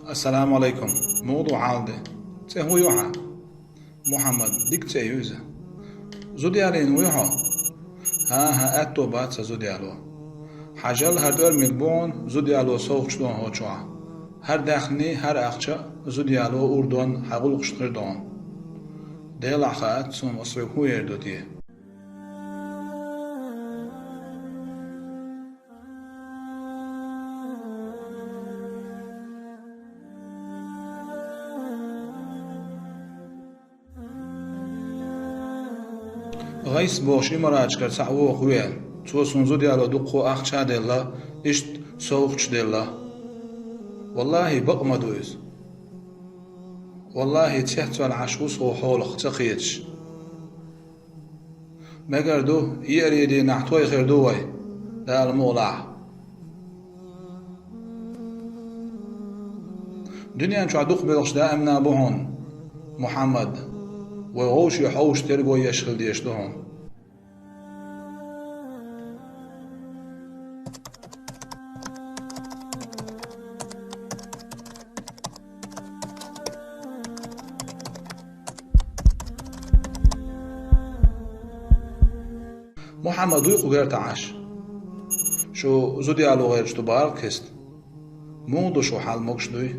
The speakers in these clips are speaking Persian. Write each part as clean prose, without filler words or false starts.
السلام عليكم. موضوع عالدة هو يوحى محمد ديك تيوزة زوديالين ويوحى ها اتو بات زوديالو حاجل هر دور ملبون زوديالو سوق شلون هو شوا هر داخني هر اخشا زوديالو اردن حقول قشتردون ديل عخات سوم اصرق هو يردو ديه غيس بوشي مراج كر سعوو خويل تو سنزو ديالو دقو اخشا ديلا اشت سوقش ديلا والله بقمدوز والله تحت العشوس وحولق تقيتش مقردو يريدي نحتوي خيردوي دا المولع دنيا نشع دق بلغش دائمنا بهون محمد وغوش يحوش تربو يشغل ديشتهم محمد ويقو غير تعاش شو زودي على غير شتو بارك هست موضو شو حال موكش دوي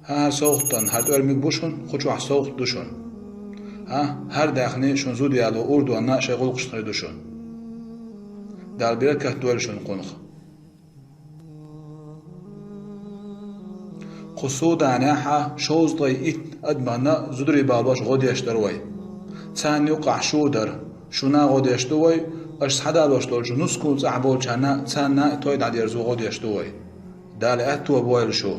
هر سوختن هر دور میبوشون خوش وح سوخت دوشون هر داخنی شون زودی على اردو انا شغل قشتر دوشون در بیره که دورشون قنخ قصود عناحة شوز ضي ات ادمانا زدري بالواش غودي اشتروي تاني وقع شو در شونا غودي اشتوي اش حدا لوش دولشو نسكو زعبول چانا تانا تويد عدير زو غودي اشتوي دال اتو بويل شو